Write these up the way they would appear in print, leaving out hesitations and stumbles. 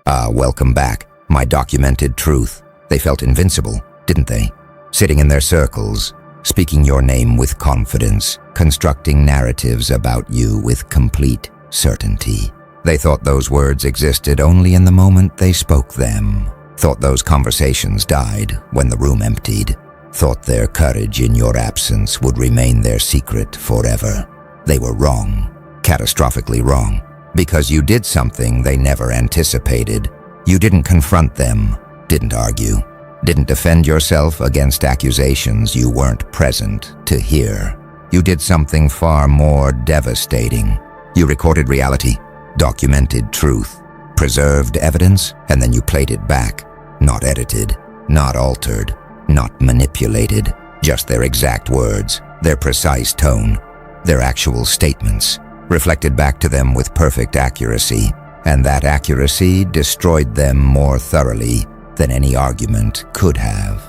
Welcome back. My documented truth. They felt invincible, didn't they? Sitting in their circles, speaking your name with confidence, constructing narratives about you with complete certainty. They thought those words existed only in the moment they spoke them. Thought those conversations died when the room emptied. Thought their courage in your absence would remain their secret forever. They were wrong, catastrophically wrong, because you did something they never anticipated. You didn't confront them, didn't argue, didn't defend yourself against accusations you weren't present to hear. You did something far more devastating. You recorded reality, documented truth, preserved evidence, and then you played it back. Not edited, not altered, not manipulated. Just their exact words, their precise tone, their actual statements, reflected back to them with perfect accuracy. And that accuracy destroyed them more thoroughly than any argument could have.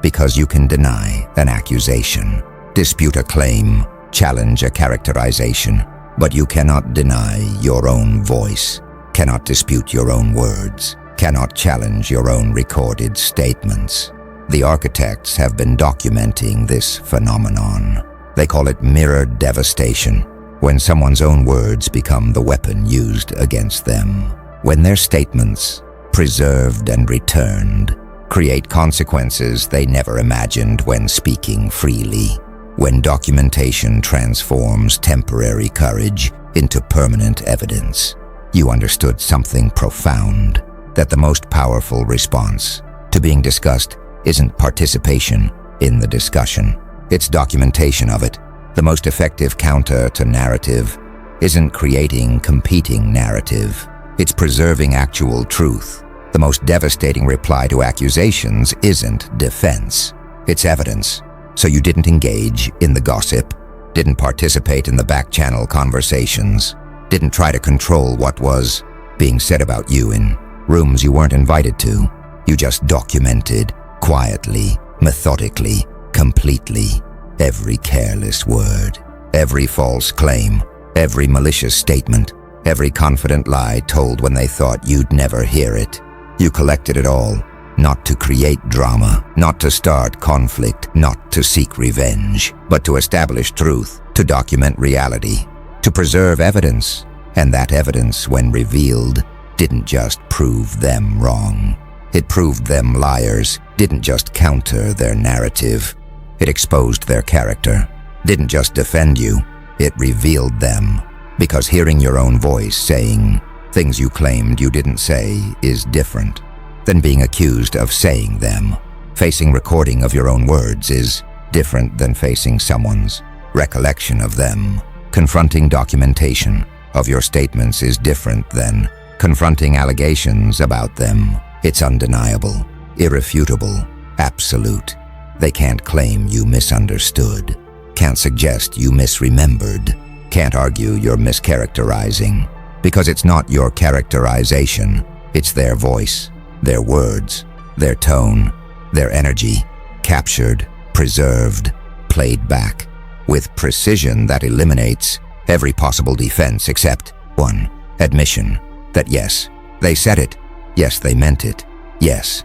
Because you can deny an accusation, dispute a claim, challenge a characterization, but you cannot deny your own voice, cannot dispute your own words, cannot challenge your own recorded statements. The architects have been documenting this phenomenon. They call it mirror devastation, when someone's own words become the weapon used against them. When their statements, preserved and returned, create consequences they never imagined when speaking freely. When documentation transforms temporary courage into permanent evidence. You understood something profound, that the most powerful response to being discussed isn't participation in the discussion, it's documentation of it. The most effective counter to narrative isn't creating competing narrative, it's preserving actual truth. The most devastating reply to accusations isn't defense, it's evidence. So you didn't engage in the gossip, didn't participate in the back-channel conversations, didn't try to control what was being said about you in rooms you weren't invited to. You just documented, quietly, methodically, completely, every careless word, every false claim, every malicious statement, every confident lie told when they thought you'd never hear it. You collected it all, not to create drama, not to start conflict, not to seek revenge, but to establish truth, to document reality, to preserve evidence. And that evidence, when revealed, didn't just prove them wrong. It proved them liars, didn't just counter their narrative. It exposed their character, didn't just defend you, it revealed them. Because hearing your own voice saying things you claimed you didn't say is different than being accused of saying them. Facing recording of your own words is different than facing someone's recollection of them. Confronting documentation of your statements is different than confronting allegations about them. It's undeniable, irrefutable, absolute. They can't claim you misunderstood, can't suggest you misremembered, can't argue you're mischaracterizing, because it's not your characterization, it's their voice, their words, their tone, their energy, captured, preserved, played back, with precision that eliminates every possible defense except one, admission that yes, they said it, yes, they meant it, yes,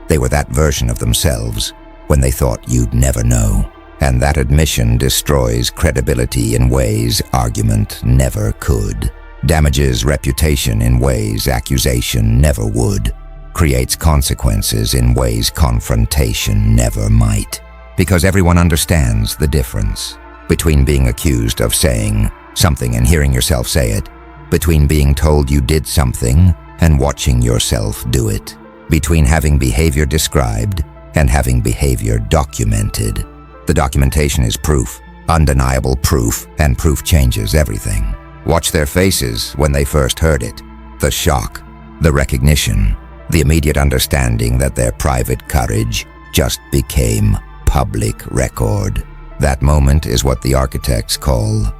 they were that version of themselves when they thought you'd never know. And that admission destroys credibility in ways argument never could, damages reputation in ways accusation never would, creates consequences in ways confrontation never might. Because everyone understands the difference between being accused of saying something and hearing yourself say it, between being told you did something and watching yourself do it, between having behavior described and having behavior documented. The documentation is proof, undeniable proof, and proof changes everything. Watch their faces when they first heard it. The shock, the recognition, the immediate understanding that their private courage just became public record. That moment is what the architects call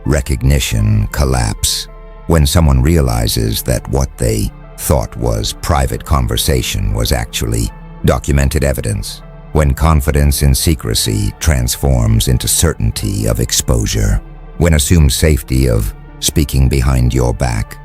recognition collapse. When someone realizes that what they thought was private conversation was actually documented evidence. When confidence in secrecy transforms into certainty of exposure. When assumed safety of speaking behind your back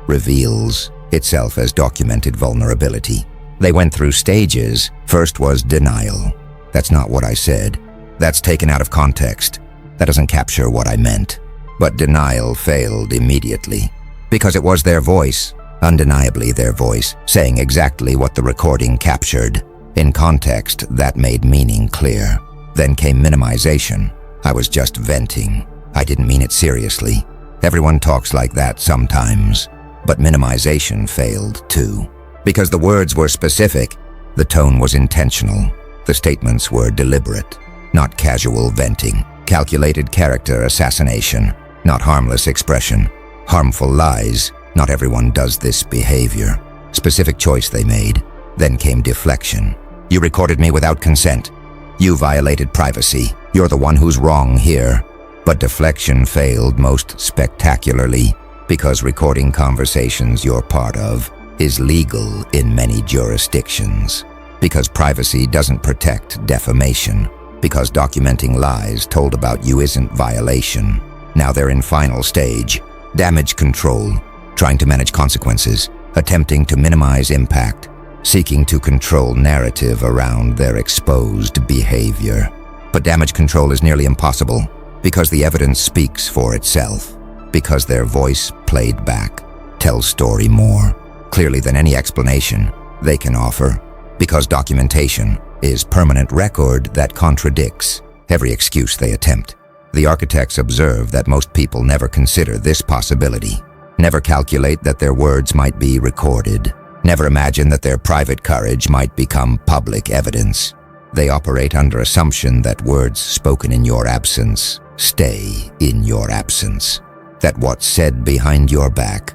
reveals itself as documented vulnerability. They went through stages. First was denial. That's not what I said. That's taken out of context. That doesn't capture what I meant. But denial failed immediately. Because it was their voice, undeniably their voice, saying exactly what the recording captured. In context, that made meaning clear. Then came minimization. I was just venting. I didn't mean it seriously. Everyone talks like that sometimes. But minimization failed too. Because the words were specific, the tone was intentional. The statements were deliberate, not casual venting. Calculated character assassination, not harmless expression. Harmful lies, not everyone does this behavior. Specific choice they made. Then came deflection. You recorded me without consent. You violated privacy. You're the one who's wrong here. But deflection failed most spectacularly because recording conversations you're part of is legal in many jurisdictions. Because privacy doesn't protect defamation. Because documenting lies told about you isn't violation. Now they're in final stage. Damage control. Trying to manage consequences. Attempting to minimize impact. Seeking to control narrative around their exposed behavior. But damage control is nearly impossible because the evidence speaks for itself. Because their voice played back tells story more clearly than any explanation they can offer. Because documentation is permanent record that contradicts every excuse they attempt. The architects observe that most people never consider this possibility, never calculate that their words might be recorded, never imagine that their private courage might become public evidence. They operate under assumption that words spoken in your absence stay in your absence, that what's said behind your back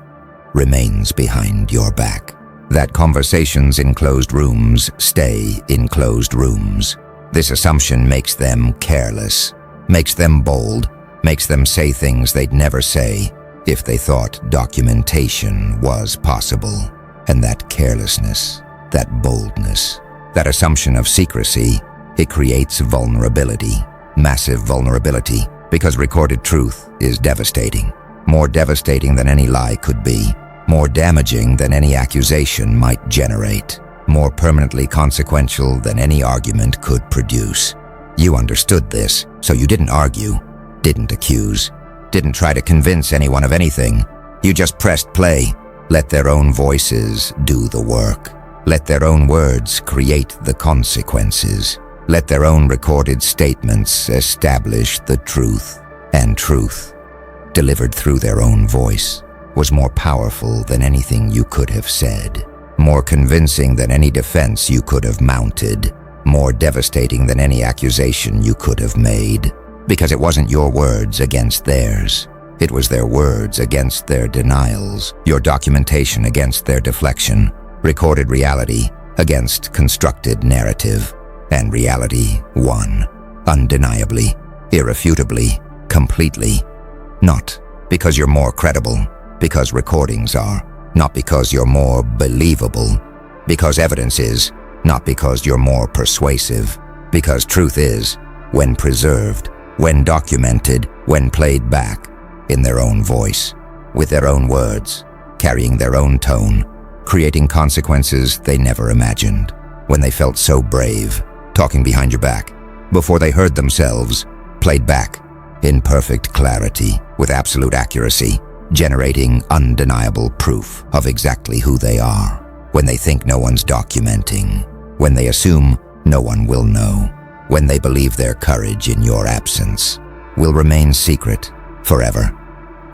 remains behind your back. That conversations in closed rooms stay in closed rooms. This assumption makes them careless, makes them bold, makes them say things they'd never say if they thought documentation was possible. And that carelessness, that boldness, that assumption of secrecy, it creates vulnerability, massive vulnerability, because recorded truth is devastating. More devastating than any lie could be. More damaging than any accusation might generate, more permanently consequential than any argument could produce. You understood this, so you didn't argue, didn't accuse, didn't try to convince anyone of anything. You just pressed play, let their own voices do the work. Let their own words create the consequences. Let their own recorded statements establish the truth. And truth, delivered through their own voice, was more powerful than anything you could have said, more convincing than any defense you could have mounted, more devastating than any accusation you could have made, because it wasn't your words against theirs. It was their words against their denials, your documentation against their deflection, recorded reality against constructed narrative, and reality won, undeniably, irrefutably, completely. Not because you're more credible, because recordings are, not because you're more believable, because evidence is, not because you're more persuasive, because truth is, when preserved, when documented, when played back, in their own voice, with their own words, carrying their own tone, creating consequences they never imagined, when they felt so brave, talking behind your back, before they heard themselves, played back, in perfect clarity, with absolute accuracy, generating undeniable proof of exactly who they are, when they think no one's documenting, when they assume no one will know, when they believe their courage in your absence will remain secret forever,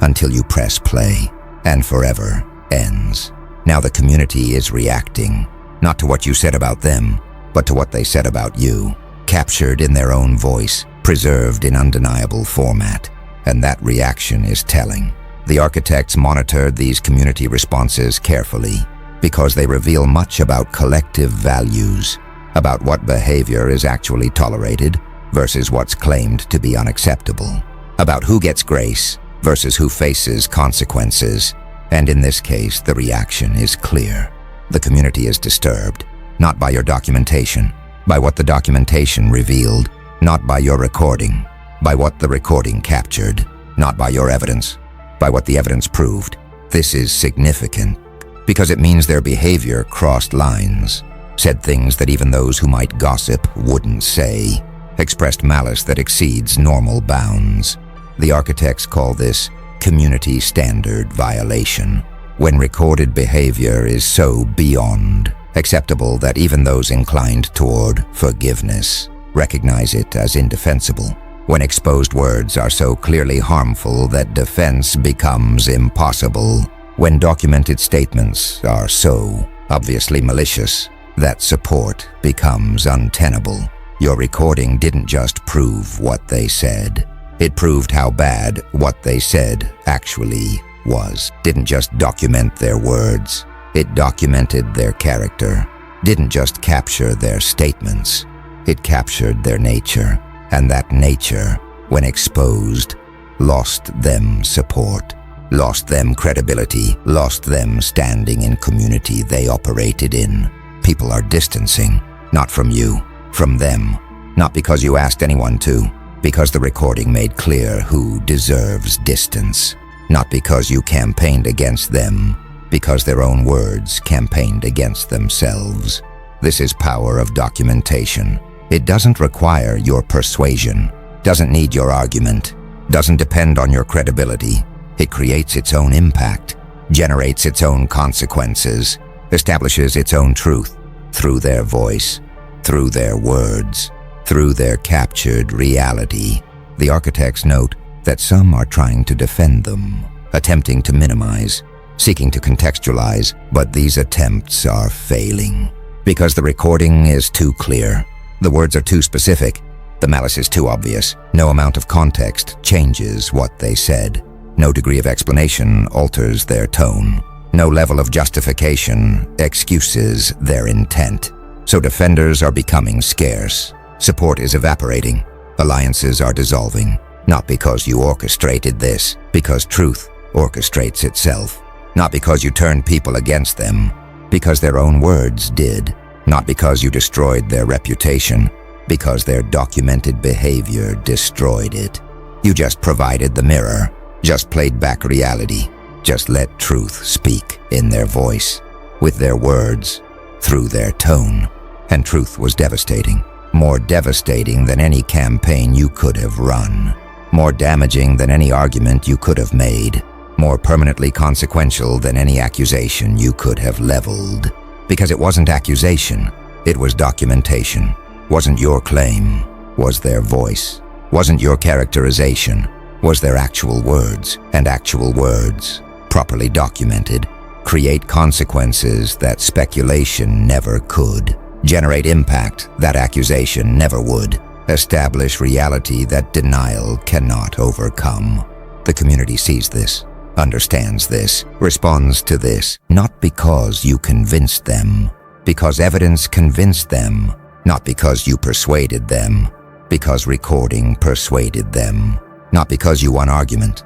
until you press play, and forever ends. Now the community is reacting, not to what you said about them, but to what they said about you, captured in their own voice, preserved in undeniable format, and that reaction is telling. The architects monitored these community responses carefully because they reveal much about collective values, about what behavior is actually tolerated versus what's claimed to be unacceptable, about who gets grace versus who faces consequences, and in this case, the reaction is clear. The community is disturbed, not by your documentation, by what the documentation revealed, not by your recording, by what the recording captured, not by your evidence, by what the evidence proved. This is significant Because it means their behavior crossed lines, said things that even those who might gossip wouldn't say, expressed malice that exceeds normal bounds. The architects call this community standard violation, when recorded behavior is so beyond acceptable that even those inclined toward forgiveness recognize it as indefensible, when exposed words are so clearly harmful that defense becomes impossible, when documented statements are so obviously malicious that support becomes untenable. Your recording didn't just prove what they said. It proved how bad what they said actually was. Didn't just document their words. It documented their character. Didn't just capture their statements. It captured their nature. And that nature, when exposed, lost them support, lost them credibility, lost them standing in community they operated in. People are distancing, not from you, from them. Not because you asked anyone to, because the recording made clear who deserves distance. Not because you campaigned against them, because their own words campaigned against themselves. This is power of documentation. It doesn't require your persuasion, doesn't need your argument, doesn't depend on your credibility. It creates its own impact, generates its own consequences, establishes its own truth through their voice, through their words, through their captured reality. The architects note that some are trying to defend them, attempting to minimize, seeking to contextualize, but these attempts are failing. Because the recording is too clear, the words are too specific, the malice is too obvious. No amount of context changes what they said. No degree of explanation alters their tone. No level of justification excuses their intent. So defenders are becoming scarce. Support is evaporating. Alliances are dissolving. Not because you orchestrated this, because truth orchestrates itself. Not because you turned people against them, because their own words did. Not because you destroyed their reputation, because their documented behavior destroyed it. You just provided the mirror, just played back reality, just let truth speak in their voice, with their words, through their tone. And truth was devastating. More devastating than any campaign you could have run. More damaging than any argument you could have made. More permanently consequential than any accusation you could have leveled. Because it wasn't accusation, it was documentation. Wasn't your claim, was their voice. Wasn't your characterization, was their actual words. And actual words, properly documented, create consequences that speculation never could. Generate impact that accusation never would. Establish reality that denial cannot overcome. The community sees this, understands this, responds to this, not because you convinced them, because evidence convinced them, not because you persuaded them, because recording persuaded them, not because you won argument,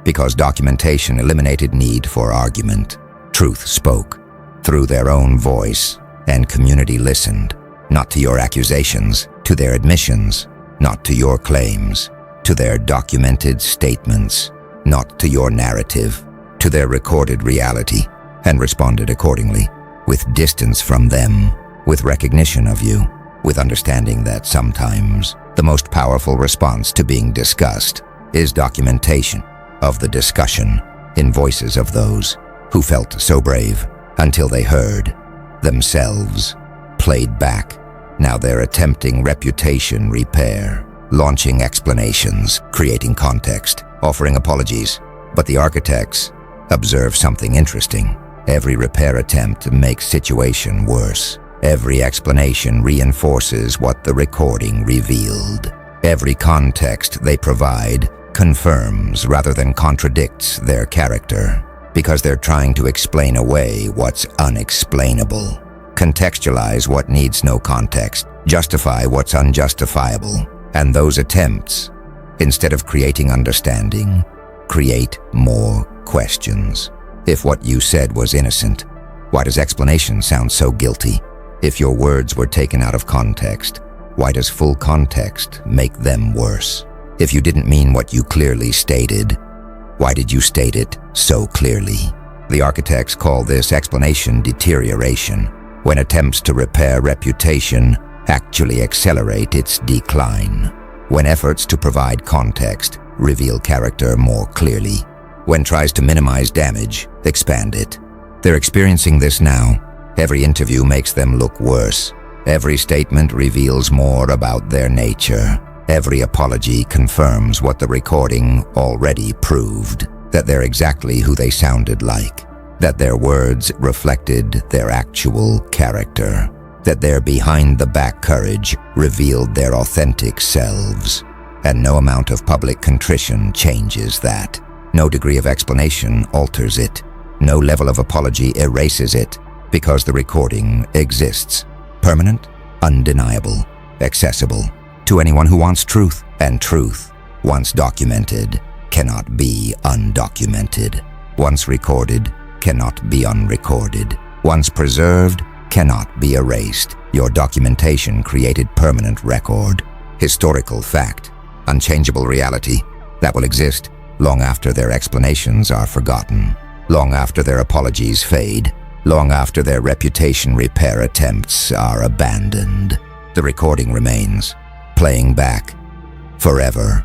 because documentation eliminated need for argument. Truth spoke through their own voice, and community listened, not to your accusations, to their admissions, not to your claims, to their documented statements, not to your narrative, to their recorded reality, and responded accordingly, with distance from them, with recognition of you, with understanding that sometimes the most powerful response to being discussed is documentation of the discussion in voices of those who felt so brave until they heard themselves played back. Now they're attempting reputation repair, launching explanations, creating context, offering apologies. But the architects observe something interesting. Every repair attempt makes situation worse. Every explanation reinforces what the recording revealed. Every context they provide confirms rather than contradicts their character, because they're trying to explain away what's unexplainable, contextualize what needs no context, justify what's unjustifiable. And those attempts, instead of creating understanding, create more questions. If what you said was innocent, why does explanation sound so guilty? If your words were taken out of context, why does full context make them worse? If you didn't mean what you clearly stated, why did you state it so clearly? The architects call this explanation deterioration, when attempts to repair reputation actually accelerate its decline, when efforts to provide context reveal character more clearly, when tries to minimize damage expand it. They're experiencing this now. Every interview makes them look worse. Every statement reveals more about their nature. Every apology confirms what the recording already proved, that they're exactly who they sounded like, that their words reflected their actual character, that their behind-the-back courage revealed their authentic selves. And no amount of public contrition changes that. No degree of explanation alters it. No level of apology erases it, because the recording exists. Permanent, undeniable, accessible to anyone who wants truth, and truth, once documented, cannot be undocumented. Once recorded, cannot be unrecorded. Once preserved, cannot be erased. Your documentation created permanent record, historical fact, unchangeable reality that will exist long after their explanations are forgotten, long after their apologies fade, long after their reputation repair attempts are abandoned. The recording remains, playing back, forever.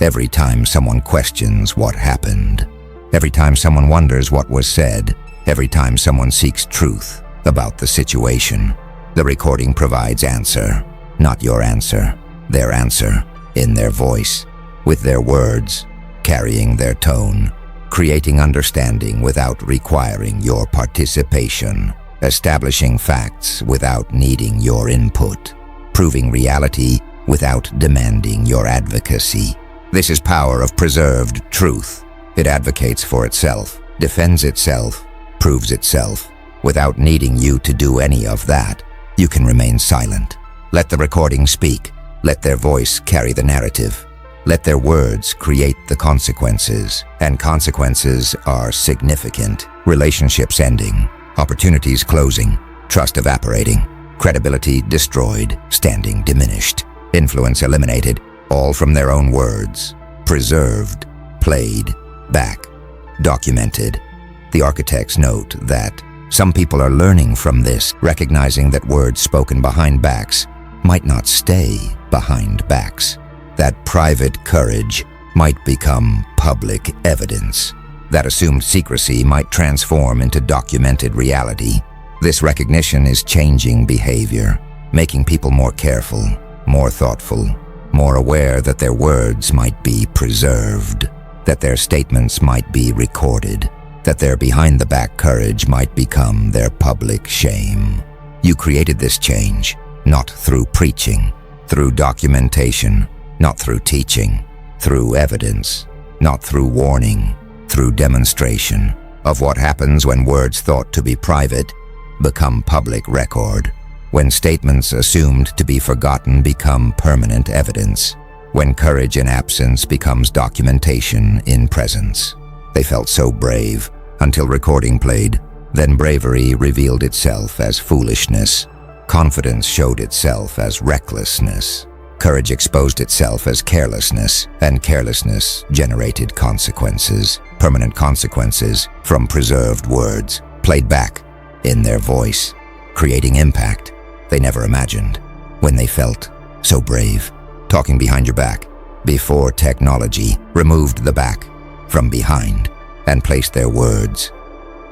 Every time someone questions what happened, every time someone wonders what was said, every time someone seeks truth about the situation, the recording provides answer, not your answer, their answer, in their voice, with their words, carrying their tone, creating understanding without requiring your participation, establishing facts without needing your input, proving reality without demanding your advocacy. This is power of preserved truth. It advocates for itself, defends itself, proves itself. Without needing you to do any of that, you can remain silent. Let the recording speak. Let their voice carry the narrative. Let their words create the consequences, and consequences are significant. Relationships ending, opportunities closing, trust evaporating, credibility destroyed, standing diminished, influence eliminated, all from their own words, preserved, played back, documented. The architects note that some people are learning from this, recognizing that words spoken behind backs might not stay behind backs, that private courage might become public evidence, that assumed secrecy might transform into documented reality. This recognition is changing behavior, making people more careful, more thoughtful, more aware that their words might be preserved, that their statements might be recorded, that their behind-the-back courage might become their public shame. You created this change, not through preaching, through documentation, not through teaching, through evidence, not through warning, through demonstration of what happens when words thought to be private become public record, when statements assumed to be forgotten become permanent evidence, when courage in absence becomes documentation in presence. They felt so brave until recording played. Then bravery revealed itself as foolishness. Confidence showed itself as recklessness. Courage exposed itself as carelessness, and carelessness generated consequences, permanent consequences from preserved words, played back in their voice, creating impact they never imagined when they felt so brave. Talking behind your back, before technology removed the back from behind and placed their words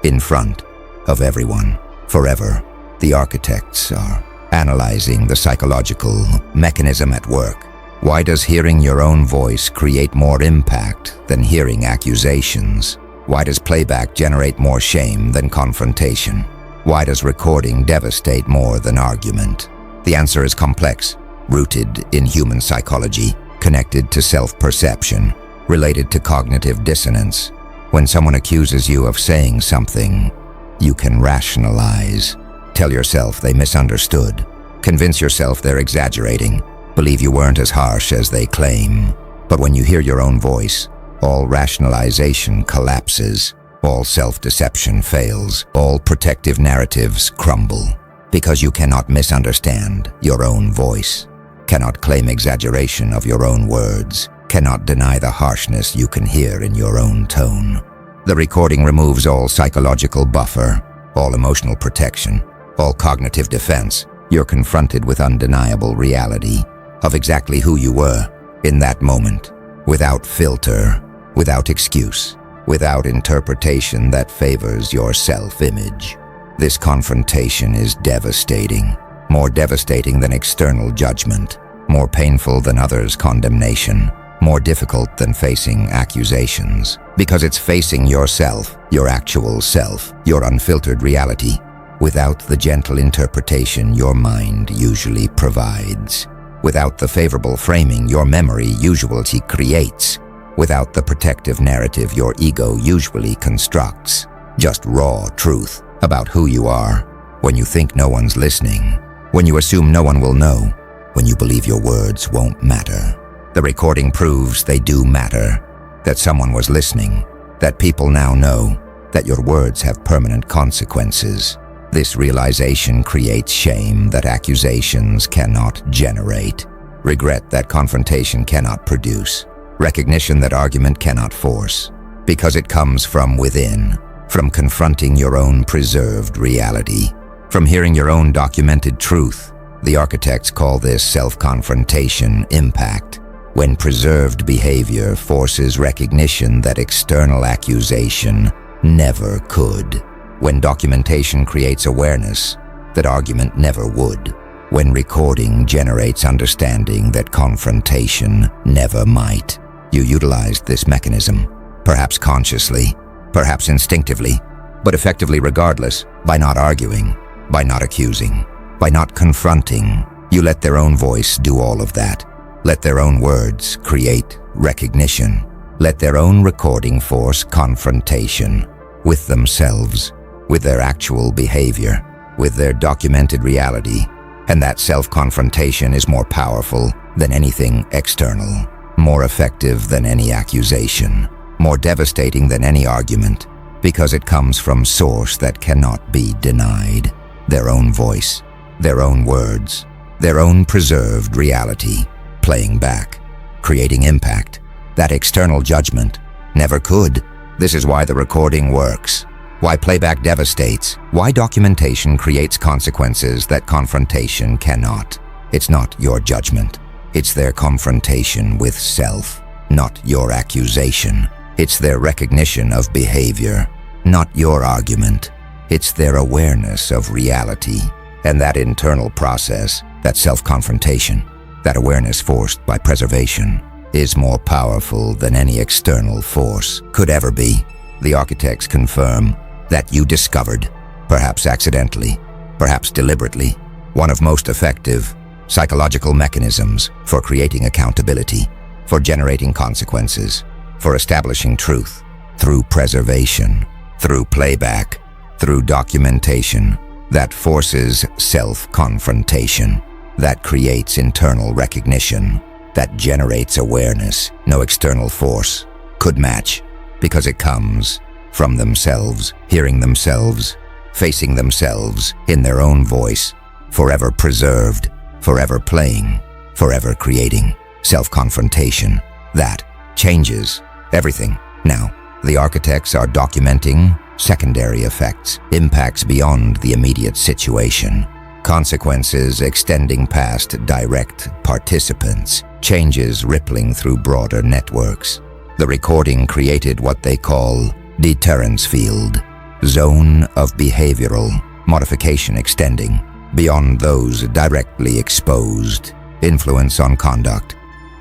in front of everyone, forever. The architects are analyzing the psychological mechanism at work. Why does hearing your own voice create more impact than hearing accusations? Why does playback generate more shame than confrontation? Why does recording devastate more than argument? The answer is complex, rooted in human psychology, connected to self-perception, related to cognitive dissonance. When someone accuses you of saying something, you can rationalize. Tell yourself they misunderstood. Convince yourself they're exaggerating. Believe you weren't as harsh as they claim. But when you hear your own voice, all rationalization collapses. All self-deception fails. All protective narratives crumble. Because you cannot misunderstand your own voice, cannot claim exaggeration of your own words, cannot deny the harshness you can hear in your own tone. The recording removes all psychological buffer, all emotional protection, all cognitive defense. You're confronted with undeniable reality of exactly who you were in that moment, without filter, without excuse, without interpretation that favors your self-image. This confrontation is devastating, more devastating than external judgment, more painful than others' condemnation, more difficult than facing accusations, because it's facing yourself, your actual self, your unfiltered reality, without the gentle interpretation your mind usually provides, without the favorable framing your memory usually creates, without the protective narrative your ego usually constructs. Just raw truth about who you are, when you think no one's listening, when you assume no one will know, when you believe your words won't matter. The recording proves they do matter, that someone was listening, that people now know, that your words have permanent consequences. This realization creates shame that accusations cannot generate, regret that confrontation cannot produce, recognition that argument cannot force, because it comes from within, from confronting your own preserved reality, from hearing your own documented truth. The architects call this self-confrontation impact, when preserved behavior forces recognition that external accusation never could. When documentation creates awareness that argument never would. When recording generates understanding that confrontation never might. You utilized this mechanism, perhaps consciously, perhaps instinctively, but effectively regardless, by not arguing, by not accusing, by not confronting. You let their own voice do all of that. Let their own words create recognition. Let their own recording force confrontation with themselves, with their actual behavior, with their documented reality. And that self-confrontation is more powerful than anything external, more effective than any accusation, more devastating than any argument, because it comes from source that cannot be denied. Their own voice, their own words, their own preserved reality, playing back, creating impact. That external judgment never could. This is why the recording works. Why playback devastates, why documentation creates consequences that confrontation cannot. It's not your judgment. It's their confrontation with self, not your accusation. It's their recognition of behavior, not your argument. It's their awareness of reality. And that internal process, that self-confrontation, that awareness forced by preservation, is more powerful than any external force could ever be. The architects confirm that you discovered, perhaps accidentally, perhaps deliberately, one of most effective psychological mechanisms for creating accountability, for generating consequences, for establishing truth, through preservation, through playback, through documentation, that forces self-confrontation, that creates internal recognition, that generates awareness no external force could match, because it comes from themselves, hearing themselves, facing themselves in their own voice, forever preserved, forever playing, forever creating. Self-confrontation, that changes everything. Now, the architects are documenting secondary effects, impacts beyond the immediate situation, consequences extending past direct participants, changes rippling through broader networks. The recording created what they call deterrence field, zone of behavioral modification extending beyond those directly exposed, influence on conduct,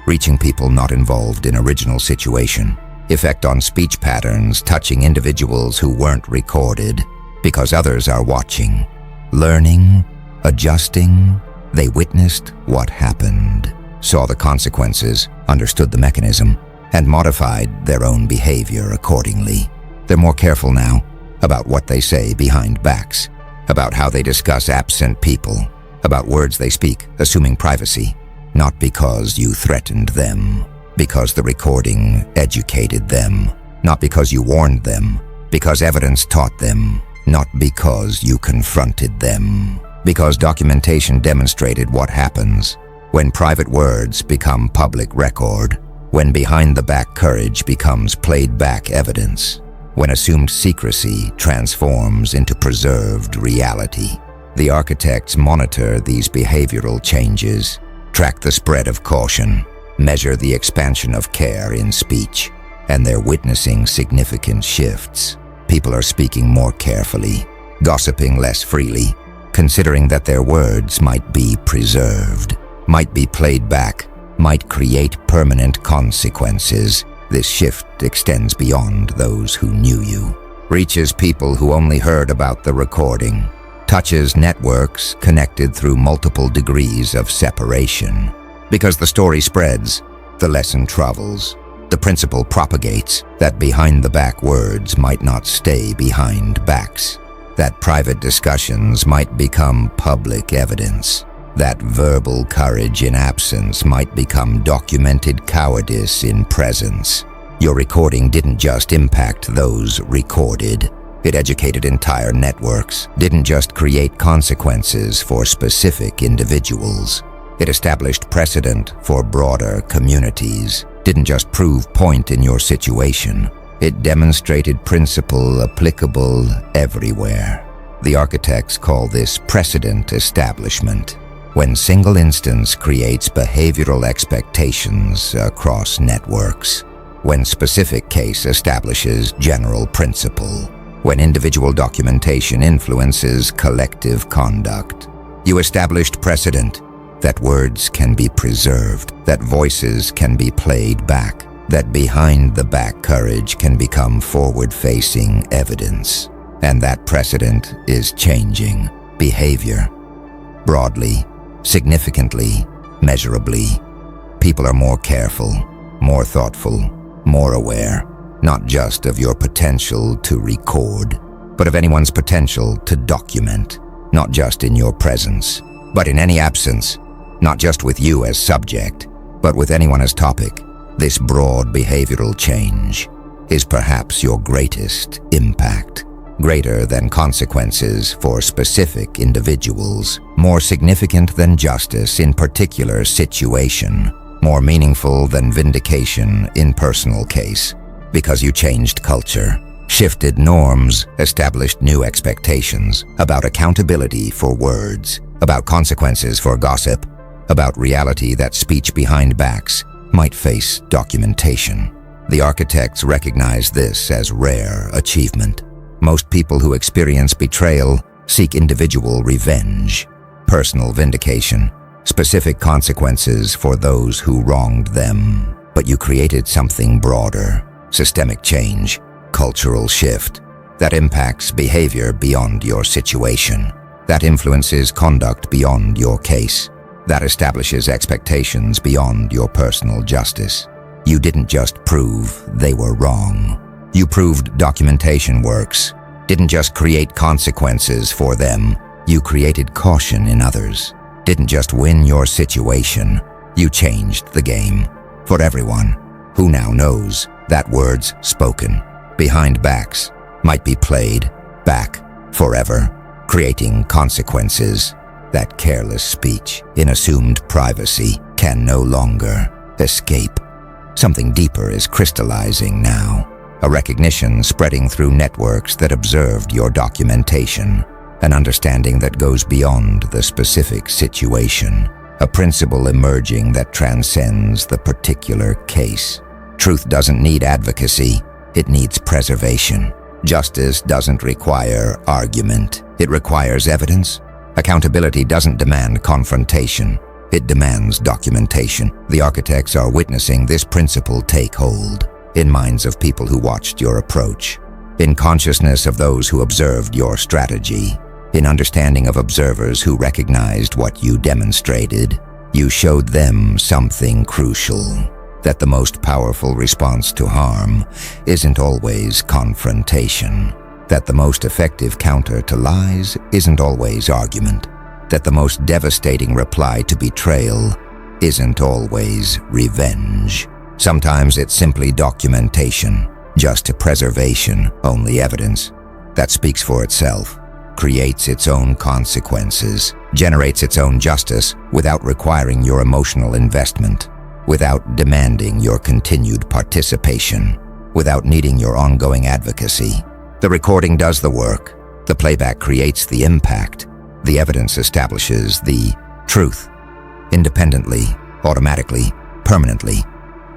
reaching people not involved in original situation, effect on speech patterns touching individuals who weren't recorded because others are watching, learning, adjusting. They witnessed what happened, saw the consequences, understood the mechanism, and modified their own behavior accordingly. They're more careful now about what they say behind backs, about how they discuss absent people, about words they speak, assuming privacy, not because you threatened them, because the recording educated them, not because you warned them, because evidence taught them, not because you confronted them, because documentation demonstrated what happens when private words become public record, when behind-the-back courage becomes played-back evidence, when assumed secrecy transforms into preserved reality. The architects monitor these behavioral changes, track the spread of caution, measure the expansion of care in speech, and they're witnessing significant shifts. People are speaking more carefully, gossiping less freely, considering that their words might be preserved, might be played back, might create permanent consequences. This shift extends beyond those who knew you, reaches people who only heard about the recording, touches networks connected through multiple degrees of separation. Because the story spreads, the lesson travels. The principle propagates that behind-the-back words might not stay behind backs, that private discussions might become public evidence, that verbal courage in absence might become documented cowardice in presence. Your recording didn't just impact those recorded. It educated entire networks, didn't just create consequences for specific individuals. It established precedent for broader communities, didn't just prove point in your situation. It demonstrated principle applicable everywhere. The architects call this precedent establishment, when single instance creates behavioral expectations across networks, when specific case establishes general principle, when individual documentation influences collective conduct. You established precedent that words can be preserved, that voices can be played back, that behind-the-back courage can become forward-facing evidence. And that precedent is changing behavior. Broadly, significantly, measurably. People are more careful, more thoughtful, more aware, not just of your potential to record, but of anyone's potential to document, not just in your presence, but in any absence, not just with you as subject, but with anyone as topic. This broad behavioral change is perhaps your greatest impact, greater than consequences for specific individuals, more significant than justice in particular situation, more meaningful than vindication in personal case, because you changed culture, shifted norms, established new expectations about accountability for words, about consequences for gossip, about reality that speech behind backs might face documentation. The architects recognize this as rare achievement. Most people who experience betrayal seek individual revenge, personal vindication, specific consequences for those who wronged them. But you created something broader, systemic change, cultural shift, that impacts behavior beyond your situation, that influences conduct beyond your case, that establishes expectations beyond your personal justice. You didn't just prove they were wrong. You proved documentation works. Didn't just create consequences for them. You created caution in others. Didn't just win your situation. You changed the game. For everyone who now knows that words spoken behind backs might be played back forever, creating consequences. That careless speech in assumed privacy can no longer escape. Something deeper is crystallizing now, a recognition spreading through networks that observed your documentation, an understanding that goes beyond the specific situation, a principle emerging that transcends the particular case. Truth doesn't need advocacy, it needs preservation. Justice doesn't require argument, it requires evidence. Accountability doesn't demand confrontation, it demands documentation. The architects are witnessing this principle take hold in minds of people who watched your approach, in consciousness of those who observed your strategy, in understanding of observers who recognized what you demonstrated. You showed them something crucial, that the most powerful response to harm isn't always confrontation, that the most effective counter to lies isn't always argument, that the most devastating reply to betrayal isn't always revenge. Sometimes it's simply documentation, just preservation, only evidence. That speaks for itself, creates its own consequences, generates its own justice without requiring your emotional investment, without demanding your continued participation, without needing your ongoing advocacy. The recording does the work. The playback creates the impact. The evidence establishes the truth. Independently, automatically, permanently.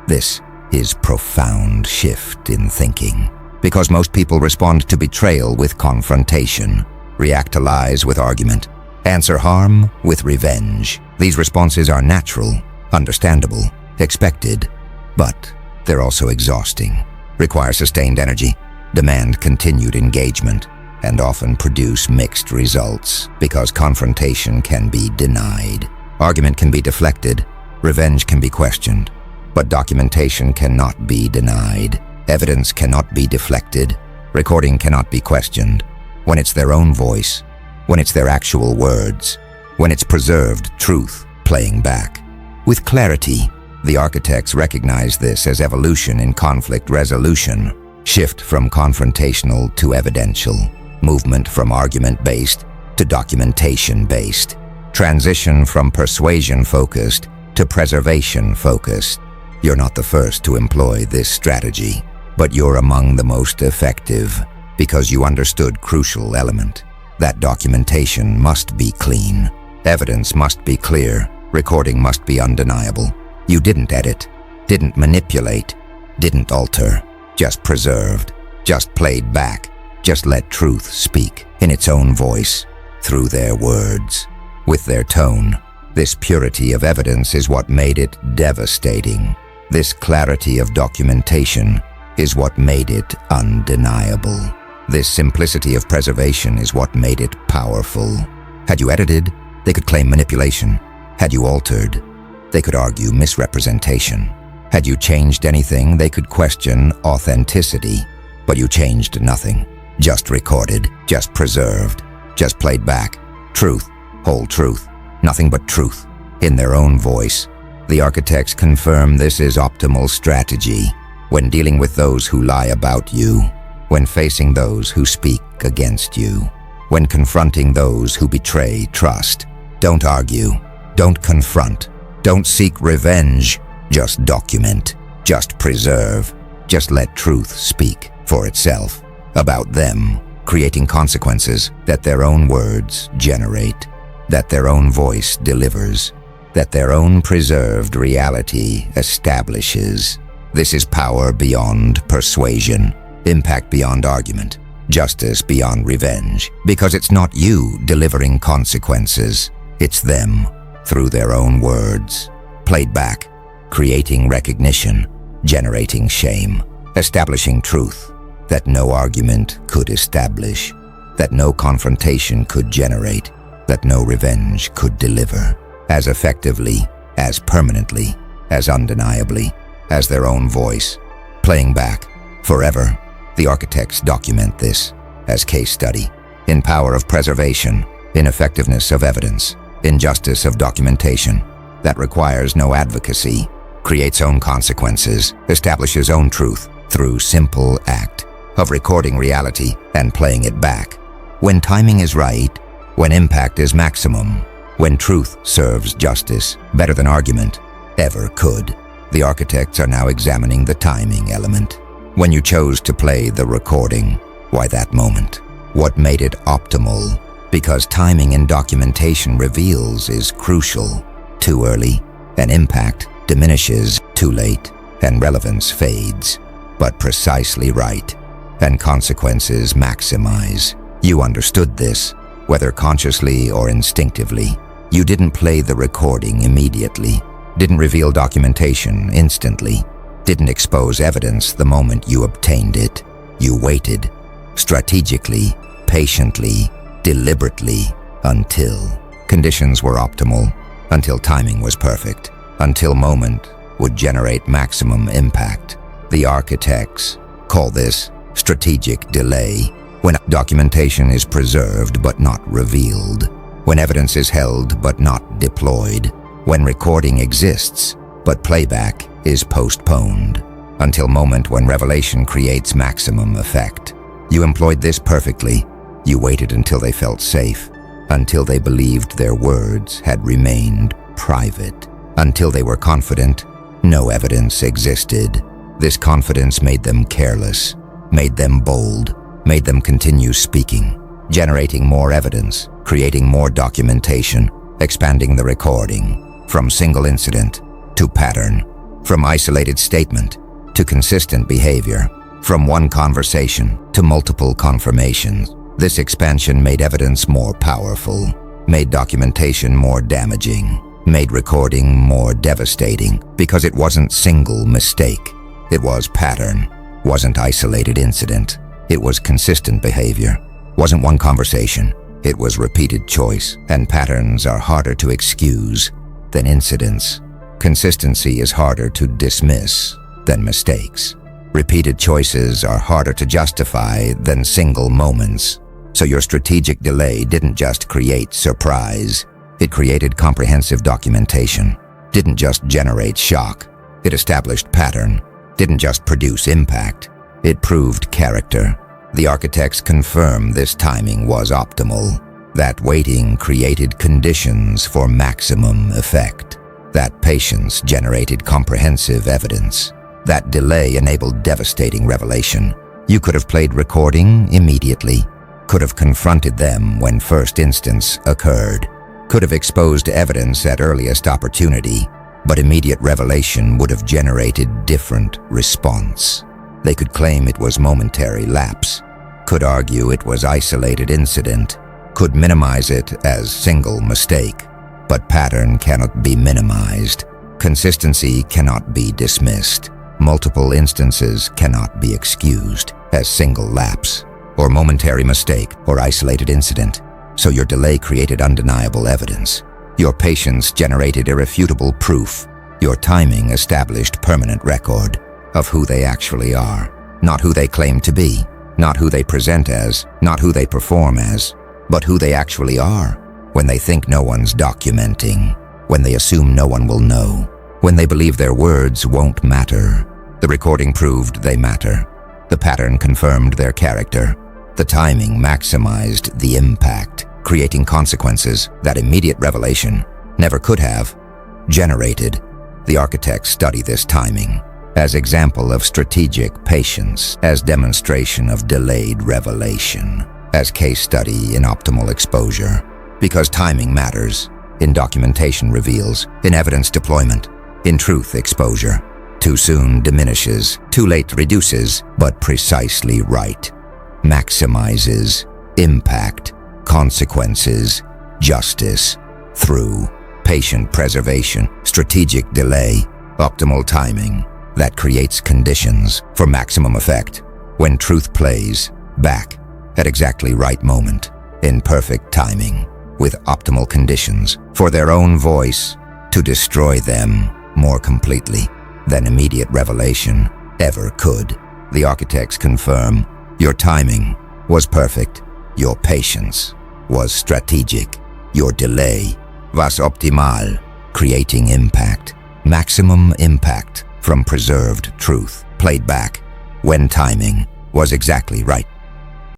This is profound shift in thinking. Because most people respond to betrayal with confrontation, react to lies with argument, answer harm with revenge. These responses are natural, understandable, expected, but they're also exhausting, require sustained energy, demand continued engagement, and often produce mixed results because confrontation can be denied. Argument can be deflected, revenge can be questioned, but documentation cannot be denied. Evidence cannot be deflected, recording cannot be questioned. When it's their own voice, when it's their actual words, when it's preserved truth playing back. With clarity, the architects recognize this as evolution in conflict resolution, shift from confrontational to evidential, movement from argument-based to documentation-based, transition from persuasion-focused to preservation-focused. You're not the first to employ this strategy, but you're among the most effective because you understood crucial element. That documentation must be clean, evidence must be clear, recording must be undeniable. You didn't edit, didn't manipulate, didn't alter, just preserved, just played back, just let truth speak in its own voice, through their words, with their tone. This purity of evidence is what made it devastating. This clarity of documentation is what made it undeniable. This simplicity of preservation is what made it powerful. Had you edited, they could claim manipulation. Had you altered, they could argue misrepresentation. Had you changed anything, they could question authenticity. But you changed nothing. Just recorded, just preserved, just played back. Truth, whole truth, nothing but truth. In their own voice, the architects confirm this is optimal strategy. When dealing with those who lie about you, when facing those who speak against you, when confronting those who betray trust. Don't argue, don't confront, don't seek revenge, just document, just preserve, just let truth speak for itself about them, creating consequences that their own words generate, that their own voice delivers, that their own preserved reality establishes. This is power beyond persuasion, impact beyond argument, justice beyond revenge, because it's not you delivering consequences, it's them, through their own words, played back, creating recognition, generating shame, establishing truth that no argument could establish, that no confrontation could generate, that no revenge could deliver, as effectively, as permanently, as undeniably, as their own voice, playing back, forever. The architects document this as case study, in power of preservation, in effectiveness of evidence, in justice of documentation, that requires no advocacy, creates own consequences, establishes own truth through simple act of recording reality and playing it back. When timing is right, when impact is maximum, when truth serves justice better than argument ever could. The architects are now examining the timing element. When you chose to play the recording, why that moment? What made it optimal? Because timing in documentation reveals is crucial. Too early, and impact diminishes. Too late, and relevance fades. But precisely right, and consequences maximize. You understood this, whether consciously or instinctively. You didn't play the recording immediately, didn't reveal documentation instantly, didn't expose evidence the moment you obtained it. You waited, strategically, patiently, deliberately, until conditions were optimal, until timing was perfect, until moment would generate maximum impact. The architects call this strategic delay, when documentation is preserved but not revealed, when evidence is held but not deployed, when recording exists but playback is postponed, until moment when revelation creates maximum effect. You employed this perfectly. You waited until they felt safe, until they believed their words had remained private, until they were confident no evidence existed, This confidence made them careless, made them bold, made them continue speaking, generating more evidence, creating more documentation, expanding the recording, from single incident to pattern, from isolated statement to consistent behavior, from one conversation to multiple confirmations. This expansion made evidence more powerful, made documentation more damaging, made recording more devastating, because it wasn't single mistake. It was pattern, wasn't isolated incident. It was consistent behavior, wasn't one conversation. It was repeated choice, and patterns are harder to excuse than incidents. Consistency is harder to dismiss than mistakes. Repeated choices are harder to justify than single moments. So your strategic delay didn't just create surprise. It created comprehensive documentation. Didn't just generate shock. It established pattern. Didn't just produce impact. It proved character. The architects confirm this timing was optimal. That waiting created conditions for maximum effect. That patience generated comprehensive evidence. That delay enabled devastating revelation. You could have played recording immediately, could have confronted them when first instance occurred, could have exposed evidence at earliest opportunity, but immediate revelation would have generated different response. They could claim it was momentary lapse, could argue it was isolated incident, could minimize it as single mistake, but pattern cannot be minimized. Consistency cannot be dismissed. Multiple instances cannot be excused as single lapse, or momentary mistake, or isolated incident. So your delay created undeniable evidence. Your patience generated irrefutable proof. Your timing established permanent record of who they actually are. Not who they claim to be, not who they present as, not who they perform as, but who they actually are. When they think no one's documenting, when they assume no one will know, when they believe their words won't matter. The recording proved they matter. The pattern confirmed their character. The timing maximized the impact, creating consequences that immediate revelation never could have generated. The architects study this timing as example of strategic patience, as demonstration of delayed revelation, as case study in optimal exposure. Because timing matters, in documentation reveals, in evidence deployment, in truth exposure. Too soon diminishes, too late reduces, but precisely right maximizes impact, consequences, justice, through patient preservation, strategic delay, optimal timing that creates conditions for maximum effect. When truth plays back at exactly right moment, in perfect timing, with optimal conditions for their own voice to destroy them more completely than immediate revelation ever could. The architects confirm your timing was perfect, your patience was strategic, your delay was optimal, creating impact, maximum impact from preserved truth, played back when timing was exactly right.